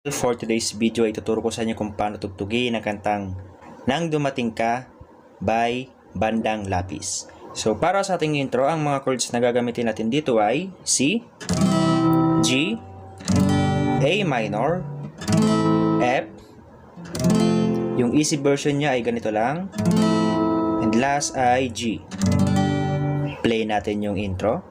For today's video ay tuturo ko sa inyo kung paano tugtugin ang kantang Nang Dumating Ka by Bandang Lapis. So para sa ating intro, ang mga chords na gagamitin natin dito ay C, G, A minor, F, yung easy version niya ay ganito lang, and last ay G. Play natin yung intro.